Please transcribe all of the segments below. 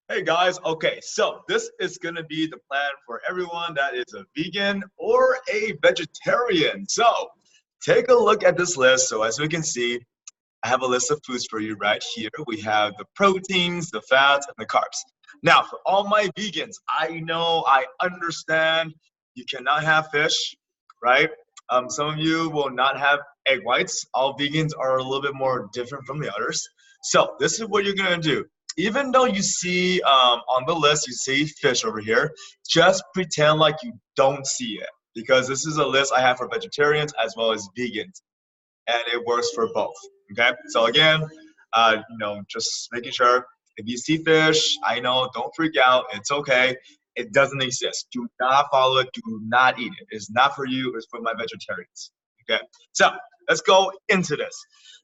Hey guys, okay, so this is gonna be the plan for everyone that is a vegan or a vegetarian. So take a look at this list. So as we can see, I have a list of foods for you right here. We have the proteins, the fats, and the carbs. Now, for all my vegans, I know, I understand you cannot have fish, right? Some of you will not have egg whites. All vegans are a little bit more different from the others. So this is what you're gonna do. Even though you see on the list, you see fish over here, just pretend like you don't see it because this is a list I have for vegetarians as well as vegans and it works for both. Okay, so again, just making sure if you see fish, I know, don't freak out. It's okay. It doesn't exist. Do not follow it. Do not eat it. It's not for you. It's for my vegetarians. Okay, so let's go into this.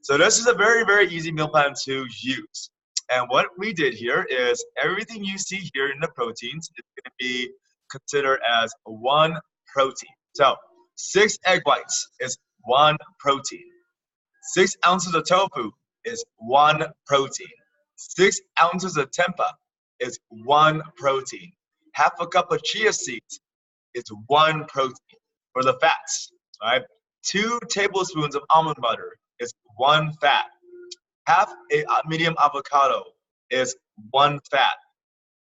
So this is a very, very easy meal plan to use. And what we did here is everything you see here in the proteins is going to be considered as one protein. So 6 egg whites is one protein. 6 ounces of tofu is one protein. 6 ounces of tempeh is one protein. Half a cup of chia seeds is one protein. For the fats, all right, 2 tablespoons of almond butter is one fat. Half a medium avocado is one fat.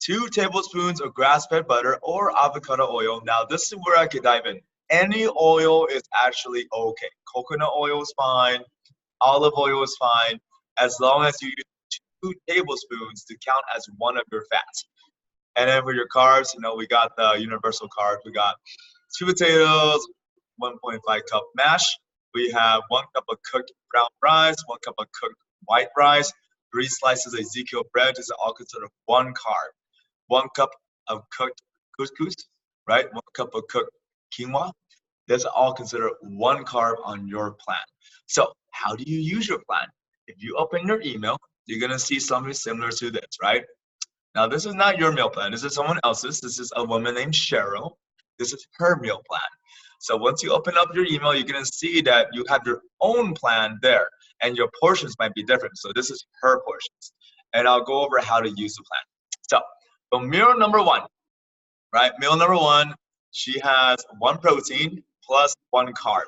2 tablespoons of grass-fed butter or avocado oil. Now, this is where I could dive in. Any oil is actually okay. Coconut oil is fine. Olive oil is fine, as long as you use 2 tablespoons to count as one of your fats. And then for your carbs, we got the universal carbs. We got 2 potatoes, 1.5 cup mash. We have 1 cup of cooked brown rice, 1 cup of cooked white rice, 3 slices of Ezekiel bread. This is all considered one carb. 1 cup of cooked couscous, right? 1 cup of cooked quinoa. That's all considered one carb on your plan. So how do you use your plan? If you open your email, you're going to see something similar to this, right? Now, this is not your meal plan. This is someone else's. This is a woman named Cheryl. This is her meal plan. So once you open up your email, you're going to see that you have your own plan there, and your portions might be different. So this is her portions. And I'll go over how to use the plan. So for meal number one, right? Meal number one, she has one protein plus one carb.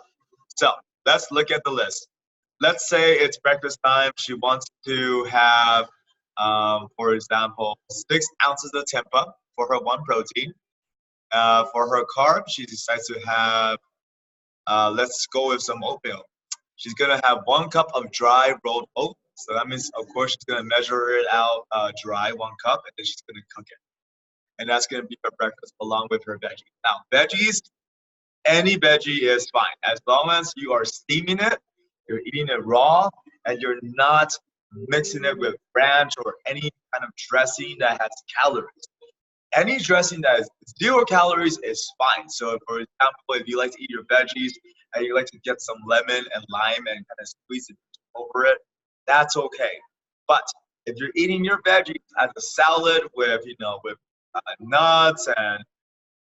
So let's look at the list. Let's say it's breakfast time. She wants to have, for example, 6 ounces of tempeh for her one protein. For her carb, she decides to have, let's go with some oatmeal. She's gonna have 1 cup of dry rolled oat. So that means, of course, she's gonna measure it out dry, 1 cup, and then she's gonna cook it. And that's gonna be her breakfast along with her veggies. Now, veggies, any veggie is fine as long as you are steaming it, you're eating it raw, and you're not mixing it with ranch or any kind of dressing that has calories. Any dressing that is 0 calories is fine. So, for example, if you like to eat your veggies and you like to get some lemon and lime and kind of squeeze it over it, that's okay. But if you're eating your veggies as a salad with nuts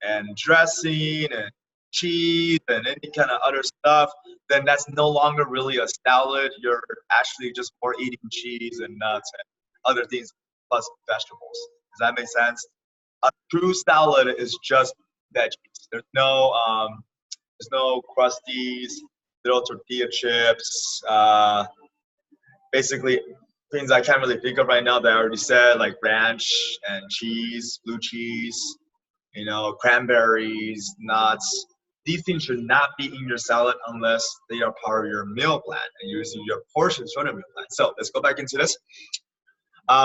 and dressing and cheese and any kind of other stuff, then that's no longer really a salad. You're actually just more eating cheese and nuts and other things plus vegetables. Does that make sense? A true salad is just veggies. There's no crusties, little tortilla chips. Basically, things I can't really think of right now that I already said, like ranch and cheese, blue cheese, cranberries, nuts. These things should not be in your salad unless they are part of your meal plan and you're using your portions from the meal plan. So let's go back into this.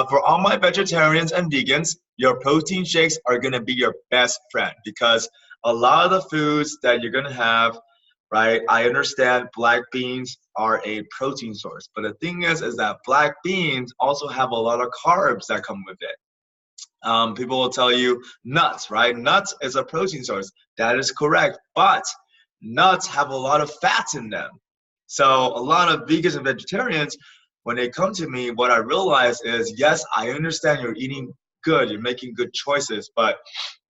For all my vegetarians and vegans, your protein shakes are going to be your best friend because a lot of the foods that you're going to have, right? I understand black beans are a protein source, but the thing is that black beans also have a lot of carbs that come with it. People will tell you nuts, right? Nuts is a protein source. That is correct, but nuts have a lot of fats in them. So a lot of vegans and vegetarians, when they come to me, what I realize is, yes, I understand you're eating good, you're making good choices, but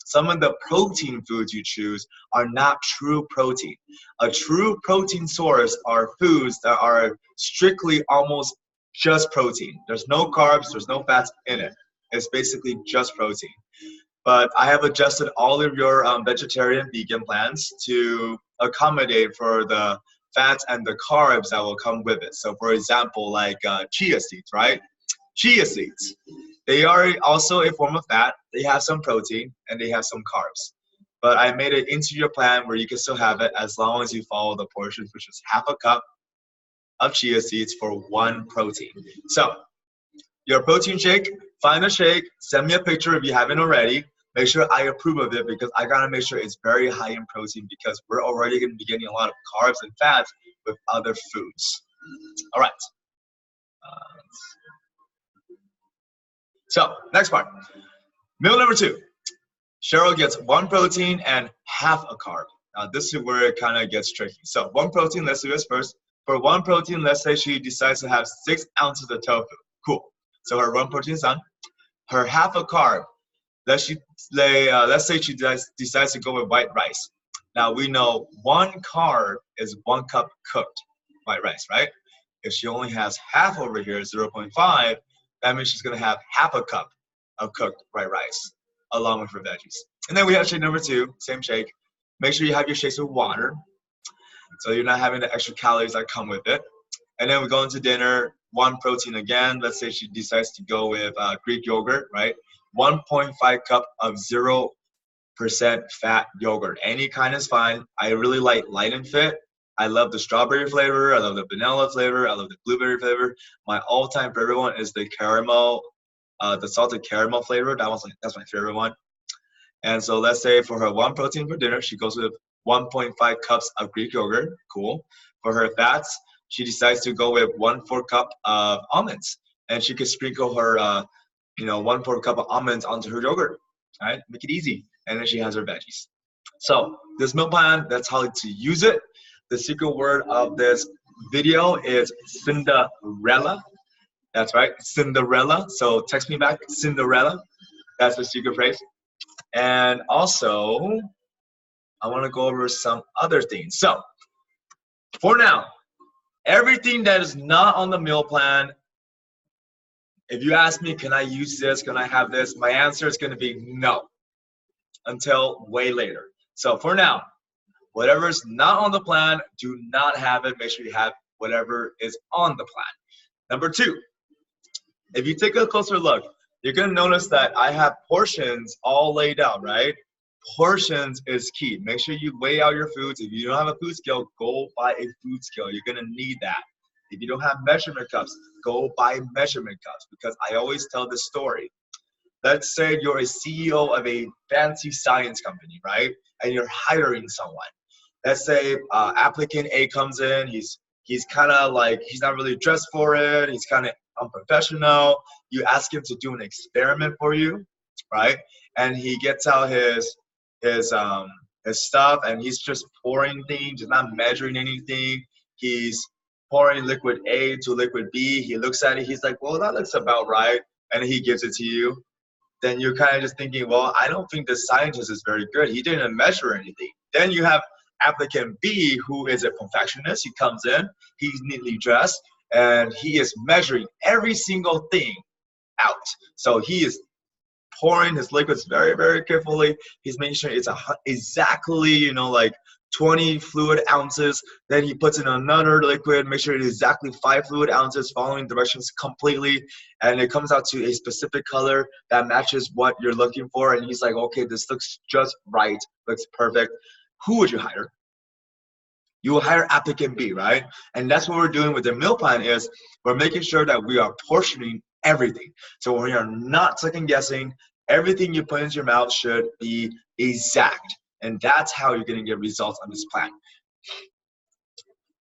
some of the protein foods you choose are not true protein. A true protein source are foods that are strictly almost just protein. There's no carbs, there's no fats in it. It's basically just protein. But I have adjusted all of your vegetarian vegan plans to accommodate for the fats and the carbs that will come with it. So for example, like chia seeds, right? Chia seeds. They are also a form of fat. They have some protein and they have some carbs. But I made it into your plan where you can still have it as long as you follow the portions, which is half a cup of chia seeds for one protein. So your protein shake, find a shake, send me a picture if you haven't already. Make sure I approve of it because I gotta make sure it's very high in protein because we're already gonna be getting a lot of carbs and fats with other foods. All right. So next part, meal number 2. Cheryl gets one protein and half a carb. Now this is where it kind of gets tricky. So one protein, let's do this first. For one protein, let's say she decides to have 6 ounces of tofu. Cool. So her one protein is done. Her half a carb, let's say she decides to go with white rice. Now we know 1 carb is 1 cup cooked white rice, right? If she only has half over here, 0.5, that means she's gonna have half a cup of cooked white rice along with her veggies. And then we have shake number 2, same shake. Make sure you have your shakes with water, so you're not having the extra calories that come with it. And then we go into dinner, 1 protein again. Let's say she decides to go with Greek yogurt, right? 1.5 cup of 0% fat yogurt. Any kind is fine. I really like Light and Fit. I love the strawberry flavor. I love the vanilla flavor. I love the blueberry flavor. My all-time favorite one is the caramel, the salted caramel flavor. That's my favorite one. And so let's say for her 1 protein for dinner, she goes with 1.5 cups of Greek yogurt. Cool. For her fats, she decides to go with 1/4 cup of almonds, and she could sprinkle her 1/4 cup of almonds onto her yogurt. All right, make it easy, and then she has her veggies. So this meal plan, that's how to use it. The secret word of this video is Cinderella. That's right, Cinderella. So text me back, Cinderella. That's the secret phrase. And also, I want to go over some other things. So for now, everything that is not on the meal plan, if you ask me, can I use this? Can I have this? My answer is going to be no until way later. So for now, whatever is not on the plan, do not have it. Make sure you have whatever is on the plan. Number 2, if you take a closer look, you're going to notice that I have portions all laid out, right? Portions is key. Make sure you weigh out your foods. If you don't have a food scale, go buy a food scale. You're going to need that. If you don't have measurement cups, go buy measurement cups because I always tell this story. Let's say you're a CEO of a fancy science company, right? And you're hiring someone. Let's say applicant A comes in. He's kind of like, he's not really dressed for it. He's kind of unprofessional. You ask him to do an experiment for you, right? And he gets out his stuff and he's just pouring things, he's not measuring anything. He's pouring liquid A to liquid B. He looks at it, he's like, well, that looks about right. And he gives it to you. Then you're kind of just thinking, well, I don't think this scientist is very good. He didn't measure anything. Then you have applicant B, who is a perfectionist. He comes in, he's neatly dressed, and he is measuring every single thing out. So he is pouring his liquids very, very carefully. He's making sure it's exactly, like 20 fluid ounces. Then he puts in another liquid, make sure it's exactly 5 fluid ounces, following directions completely. And it comes out to a specific color that matches what you're looking for. And he's like, okay, this looks just right, looks perfect. Who would you hire? You will hire applicant B, right? And that's what we're doing with the meal plan is we're making sure that we are portioning everything. So when you're not second guessing, everything you put into your mouth should be exact. And that's how you're going to get results on this plan.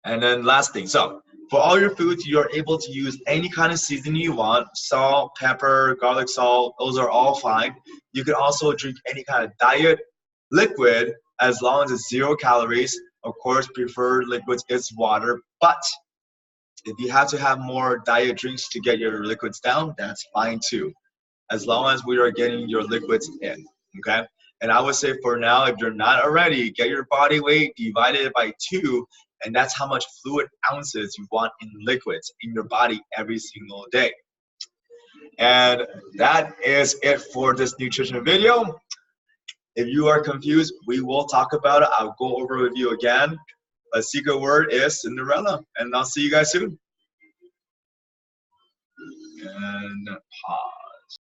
And then last thing, so for all your foods, you're able to use any kind of seasoning you want. Salt, pepper, garlic salt, those are all fine. You can also drink any kind of diet liquid as long as it's 0 calories. Of course, preferred liquids is water, but if you have to have more diet drinks to get your liquids down, that's fine too, as long as we are getting your liquids in, okay? And I would say for now, if you're not already, get your body weight, divide it by 2, and that's how much fluid ounces you want in liquids in your body every single day. And that is it for this nutrition video. If you are confused, we will talk about it. I'll go over with you again. A secret word is Cinderella. And I'll see you guys soon. And pause.